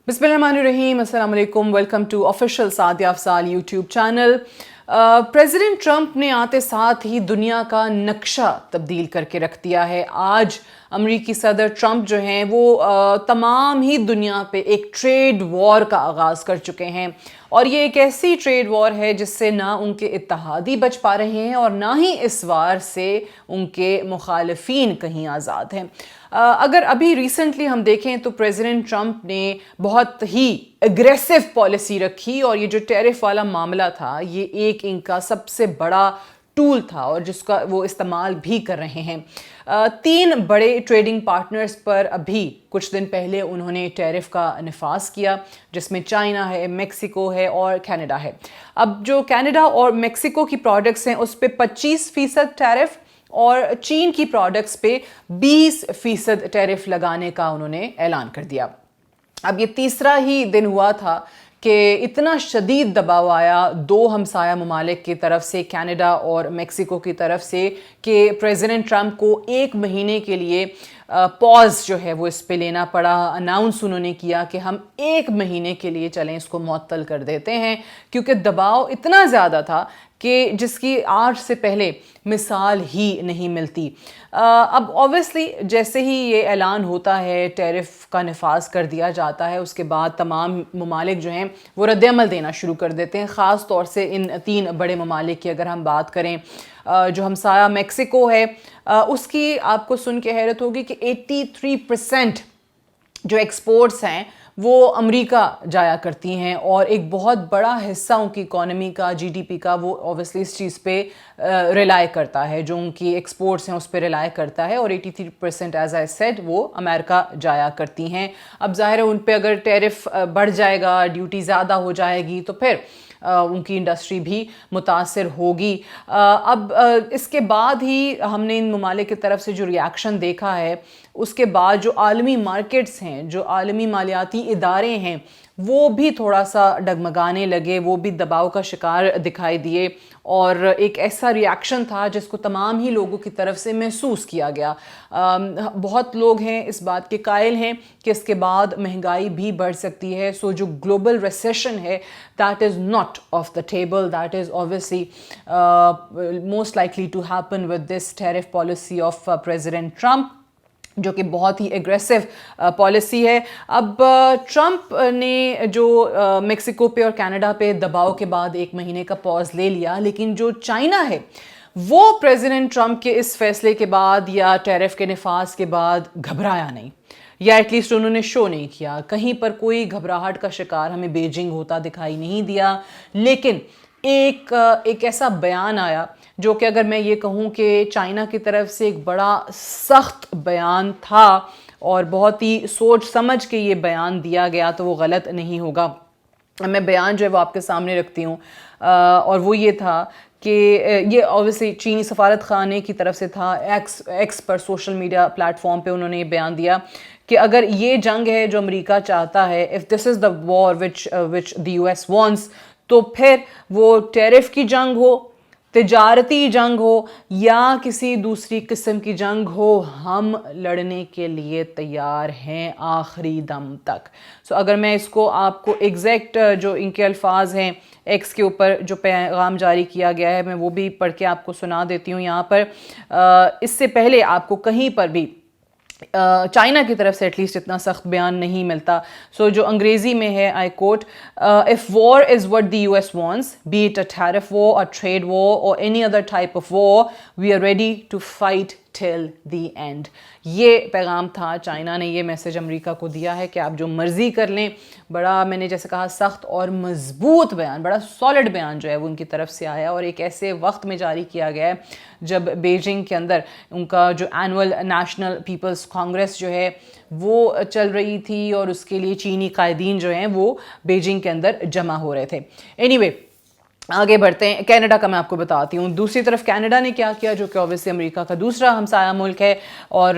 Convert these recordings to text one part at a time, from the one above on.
बिस्मिल्लाहिर्रहमानिर्रहीम, अस्सलाम वालेकुम, welcome to official Sadia Afzal YouTube channel. President Trump ने आते साथ ही दुनिया का नक्शा तब्दील करके रख दिया है। आज अमरीकी सदर ट्रंप जो हैं वो तमाम ही दुनिया पे एक ट्रेड वॉर का आगाज़ कर चुके हैं, और ये एक ऐसी ट्रेड वॉर है जिससे ना उनके इत्तेहादी बच पा रहे हैं और ना ही इस वार से उनके मुखालिफिन कहीं आज़ाद हैं। अगर अभी रिसेंटली हम देखें तो प्रेसिडेंट ट्रंप ने बहुत ही एग्रेसिव पॉलिसी रखी, और ये जो टैरिफ वाला मामला था ये एक इनका सबसे बड़ा टूल था और जिसका वो इस्तेमाल भी कर रहे हैं। 3 बड़े ट्रेडिंग पार्टनर्स पर अभी कुछ दिन पहले उन्होंने टैरिफ का नफाज किया, जिसमें चाइना है, मेक्सिको है और कनाडा है। अब जो कनाडा और मेक्सिको की प्रोडक्ट्स हैं उस पर 25% टैरिफ और चीन की प्रोडक्ट्स पे 20% टैरिफ लगाने का उन्होंने ऐलान कर दिया। अब ये तीसरा ही दिन हुआ था कि इतना शदीद दबाव आया 2 हमसाया ममालिक की तरफ से, कनाडा और मेक्सिको की तरफ से, कि प्रेसिडेंट ट्रंप को 1 महीने के लिए पॉज जो है वो इस पे लेना पड़ा। अनाउंस उन्होंने किया कि हम 1 महीने के लिए चलें, इसको मुअत्तल कर देते हैं, क्योंकि दबाव इतना ज़्यादा था कि जिसकी आज से पहले मिसाल ही नहीं मिलती। अब ऑब्वियसली जैसे ही ये ऐलान होता है, टैरिफ का नफाज कर दिया जाता है, उसके बाद तमाम ममालिक जो हैं वो रद्द-ए-अमल देना शुरू कर देते हैं। ख़ास तौर से इन 3 बड़े ममालिक की अगर हम बात करें, जो हमसाया मेक्सिको है, उसकी आपको सुन के हैरत होगी कि 83% जो एक्सपोर्ट्स हैं वो अमेरिका जाया करती हैं, और एक बहुत बड़ा हिस्सा उनकी इकोनॉमी का, जीडीपी का, वो ऑब्वियसली इस चीज़ पे रिलाय करता है, जो उनकी एक्सपोर्ट्स हैं उस पे रिलाय करता है, और 83% एज आई सेड वो अमेरिका जाया करती हैं। अब ज़ाहिर है उन पे अगर टैरिफ बढ़ जाएगा, ड्यूटी ज़्यादा हो जाएगी, तो फिर उनकी इंडस्ट्री भी मुतासर होगी। अब इसके बाद ही हमने इन ममालिक की तरफ से जो रिएक्शन देखा है, उसके बाद जो आलमी मार्केट्स हैं, जो आलमी मालियाती इदारे हैं, वो भी थोड़ा सा डगमगाने लगे, वो भी दबाव का शिकार दिखाई दिए, और एक ऐसा रिएक्शन था जिसको तमाम ही लोगों की तरफ से महसूस किया गया। बहुत लोग हैं इस बात के कायल हैं कि इसके बाद महंगाई भी बढ़ सकती है। सो जो ग्लोबल रिसेशन है that is not off the table, that is obviously most likely to happen with this tariff policy of president Trump, जो कि बहुत ही एग्रेसिव पॉलिसी है। अब ट्रंप ने जो मेक्सिको पे और कनाडा पे दबाव के बाद 1 महीने का पॉज ले लिया, लेकिन जो चाइना है वो प्रेसिडेंट ट्रंप के इस फैसले के बाद या टैरिफ के नफाज के बाद घबराया नहीं, या एटलीस्ट उन्होंने शो नहीं किया। कहीं पर कोई घबराहट का शिकार हमें बीजिंग होता दिखाई नहीं दिया। लेकिन एक ऐसा बयान आया जो कि अगर मैं ये कहूँ कि चाइना की तरफ से एक बड़ा सख्त बयान था, और बहुत ही सोच समझ के ये बयान दिया गया, तो वो गलत नहीं होगा। मैं बयान जो है वो आपके सामने रखती हूँ, और वो ये था कि ये ऑब्वियसली चीनी सफारत खाने की तरफ से था। एक्स पर सोशल मीडिया प्लेटफॉर्म पे उन्होंने ये बयान दिया कि अगर ये जंग है जो अमेरिका चाहता है, if this is the war which the US wants, तो फिर वो टैरिफ की जंग हो, तिजारती जंग हो, या किसी दूसरी किस्म की जंग हो, हम लड़ने के लिए तैयार हैं आखिरी दम तक। सो अगर मैं इसको आपको एग्जैक्ट जो इनके अल्फाज हैं एक्स के ऊपर जो पैगाम जारी किया गया है, मैं वो भी पढ़ के आपको सुना देती हूँ यहाँ पर। इससे पहले आपको कहीं पर भी चाइना की तरफ से एटलीस्ट इतना सख्त बयान नहीं मिलता। सो जो अंग्रेज़ी में है, I quote, if war is what the US wants, be it a tariff war, a trade war और any other type of war, we are ready to fight till the end. ये पैगाम था, चाइना ने ये message America को दिया है कि आप जो मर्ज़ी कर लें। बड़ा, मैंने जैसे कहा, सख्त और मज़बूत बयान, बड़ा सॉलिड बयान जो है वो उनकी तरफ से आया, और एक ऐसे वक्त में जारी किया गया है जब बीजिंग के अंदर उनका जो एनुअल नेशनल पीपल्स कांग्रेस जो है वो चल रही थी, और उसके लिए चीनी कायदीन जो हैं वो बीजिंग के अंदर जमा हो रहे थे। एनीवे, आगे बढ़ते हैं। कनाडा का मैं आपको बताती हूँ। दूसरी तरफ कनाडा ने क्या किया, जो कि ऑब्वियसली अमेरिका का दूसरा हमसाया मुल्क है, और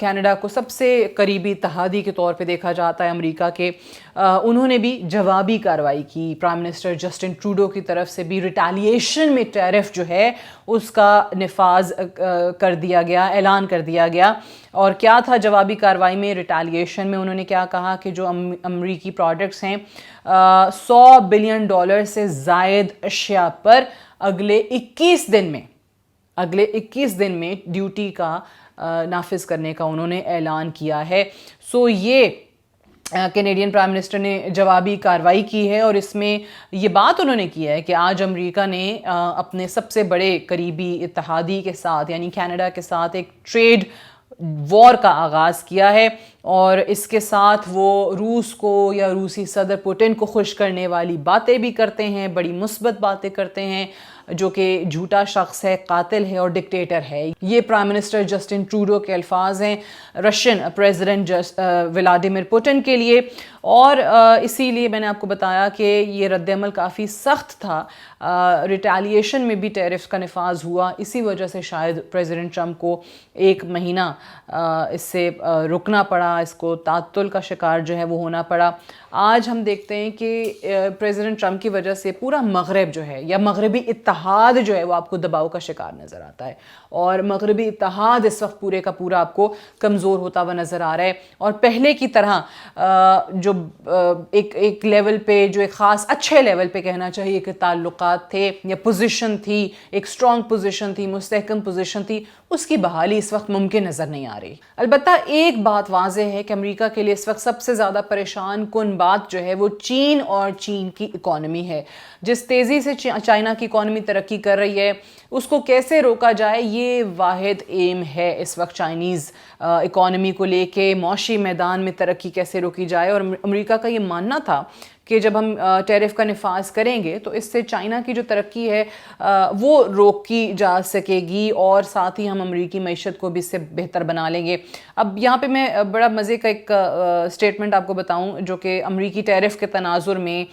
कनाडा को सबसे करीबी इत्तेहादी के तौर पे देखा जाता है अमेरिका के। उन्होंने भी जवाबी कार्रवाई की। प्राइम मिनिस्टर जस्टिन ट्रूडो की तरफ से भी रिटेलिएशन में टैरिफ जो है उसका नफाज कर दिया गया, ऐलान कर दिया गया। اور کیا تھا جوابی کارروائی میں، ریٹیلیشن میں انہوں نے کیا کہا کہ جو امریکی پروڈکٹس ہیں $100 بلین سے زائد اشیاء پر اگلے 21 دن میں ڈیوٹی کا نافذ کرنے کا انہوں نے اعلان کیا ہے. سو یہ کینیڈین پرائم منسٹر نے جوابی کارروائی کی ہے، اور اس میں یہ بات انہوں نے کی ہے کہ آج امریکہ نے اپنے سب سے بڑے قریبی اتحادی کے ساتھ یعنی کینیڈا کے ساتھ ایک ٹریڈ وار کا آغاز کیا ہے، اور اس کے ساتھ وہ روس کو یا روسی صدر پوٹن کو خوش کرنے والی باتیں بھی کرتے ہیں، بڑی مثبت باتیں کرتے ہیں، جو کہ جھوٹا شخص ہے، قاتل ہے اور ڈکٹیٹر ہے. یہ پرائم منسٹر جسٹن ٹروڈو کے الفاظ ہیں رشین پریزیڈنٹ ولادیمیر پوٹن کے لیے، اور اسی لیے میں نے آپ کو بتایا کہ یہ رد عمل کافی سخت تھا. ریٹیلیشن میں بھی ٹیرف کا نفاذ ہوا، اسی وجہ سے شاید پریزیڈنٹ ٹرمپ کو 1 مہینہ اس سے رکنا پڑا، اس کو تعطل کا شکار جو ہے وہ ہونا پڑا. آج ہم دیکھتے ہیں کہ پریزیڈنٹ ٹرمپ کی وجہ سے پورا مغرب جو ہے یا مغربی اتحاد جو ہے وہ آپ کو دباؤ کا شکار نظر آتا ہے، اور مغربی اتحاد اس وقت پورے کا پورا آپ کو کمزور ہوتا ہوا نظر آ رہا ہے. اور پہلے کی طرح جو ایک لیول پہ، جو ایک خاص اچھے لیول پہ کہنا چاہیے کہ تعلقات تھے یا پوزیشن تھی، ایک اسٹرانگ پوزیشن تھی، مستحکم پوزیشن تھی، اس کی بحالی اس وقت ممکن نظر نہیں آ رہی. البتہ ایک بات واضح ہے کہ امریکہ کے لیے اس وقت سب سے زیادہ پریشان کن بات جو ہے وہ چین اور چین کی اکانومی ہے. جس تیزی سے چائنا کی اکانومی ترقی کر رہی ہے، اس کو کیسے روکا جائے، یہ واحد ایم ہے اس وقت چائنیز اکانومی کو لے کے. معاشی میدان میں ترقی کیسے روکی جائے، اور امریکہ کا یہ ماننا تھا کہ جب ہم ٹیرف کا نفاذ کریں گے تو اس سے چائنا کی جو ترقی ہے وہ روکی جا سکے گی، اور ساتھ ہی ہم امریکی معیشت کو بھی اس سے بہتر بنا لیں گے. اب یہاں پہ میں بڑا مزے کا ایک سٹیٹمنٹ آپ کو بتاؤں جو کہ امریکی ٹیرف کے تناظر میں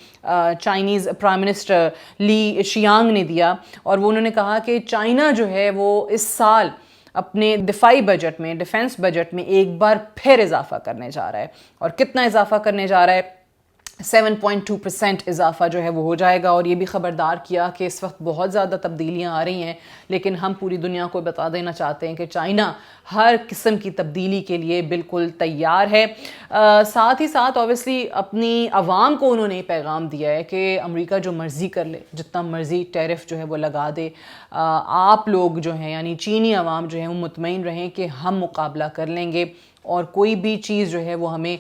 Chinese prime minister Lee Xiang نے دیا، اور وہ انہوں نے کہا کہ چائنا جو ہے وہ اس سال اپنے دفاعی بجٹ میں، ڈیفنس بجٹ میں ایک بار پھر اضافہ کرنے جا رہا ہے. اور کتنا اضافہ کرنے جا رہا ہے؟ 7.2% اضافہ جو ہے وہ ہو جائے گا. اور یہ بھی خبردار کیا کہ اس وقت بہت زیادہ تبدیلیاں آ رہی ہیں، لیکن ہم پوری دنیا کو بتا دینا چاہتے ہیں کہ چائنا ہر قسم کی تبدیلی کے لیے بالکل تیار ہے. ساتھ ہی ساتھ اوبیسلی اپنی عوام کو انہوں نے پیغام دیا ہے کہ امریکہ جو مرضی کر لے، جتنا مرضی ٹیرف جو ہے وہ لگا دے، آپ لوگ جو ہیں یعنی چینی عوام جو ہیں وہ مطمئن رہیں کہ ہم مقابلہ کر لیں گے، اور کوئی بھی چیز جو ہے وہ ہمیں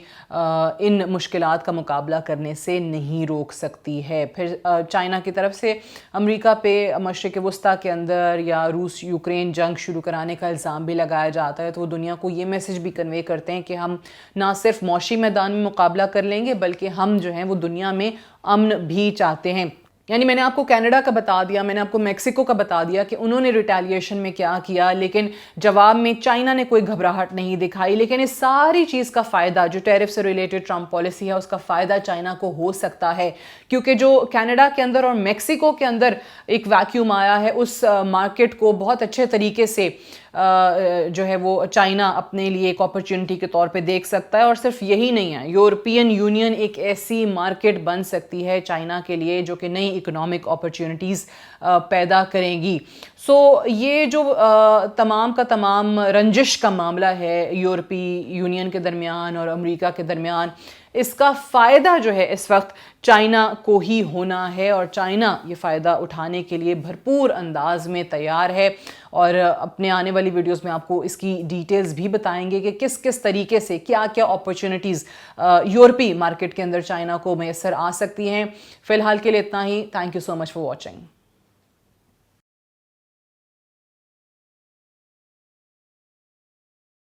ان مشکلات کا مقابلہ کرنے سے نہیں روک سکتی ہے. پھر چائنا کی طرف سے امریکہ پہ مشرق وسطیٰ کے اندر یا روس یوکرین جنگ شروع کرانے کا الزام بھی لگایا جاتا ہے، تو وہ دنیا کو یہ میسج بھی کنوے کرتے ہیں کہ ہم نہ صرف معاشی میدان میں مقابلہ کر لیں گے، بلکہ ہم جو ہیں وہ دنیا میں امن بھی چاہتے ہیں. یعنی میں نے آپ کو کینیڈا کا بتا دیا، میں نے آپ کو میکسیکو کا بتا دیا کہ انہوں نے ریٹیلیشن میں کیا کیا، لیکن جواب میں چائنا نے کوئی گھبراہٹ نہیں دکھائی. لیکن اس ساری چیز کا فائدہ جو ٹیرف سے ریلیٹڈ ٹرمپ پالیسی ہے، اس کا فائدہ چائنا کو ہو سکتا ہے، کیونکہ جو کینیڈا کے اندر اور میکسیکو کے اندر ایک ویکیوم آیا ہے، اس مارکیٹ کو بہت اچھے طریقے سے جو ہے وہ چائنا اپنے لیے ایک اپرچونٹی کے طور پہ دیکھ سکتا ہے. اور صرف یہی نہیں ہے، یورپین یونین ایک ایسی مارکیٹ بن سکتی ہے چائنا کے لیے جو کہ نئی اکنامک اپرچونٹیز پیدا کریں گی. سو یہ جو تمام کا تمام رنجش کا معاملہ ہے یورپی یونین کے درمیان اور امریکہ کے درمیان، اس کا فائدہ جو ہے اس وقت چائنا کو ہی ہونا ہے، اور چائنا یہ فائدہ اٹھانے کے لیے بھرپور انداز میں تیار ہے. اور اپنے آنے والی ویڈیوز میں آپ کو اس کی ڈیٹیلز بھی بتائیں گے کہ کس کس طریقے سے کیا کیا اپرچونٹیز یورپی مارکیٹ کے اندر چائنا کو میسر آ سکتی ہیں. فی الحال کے لیے اتنا ہی. Thank you so much for watching.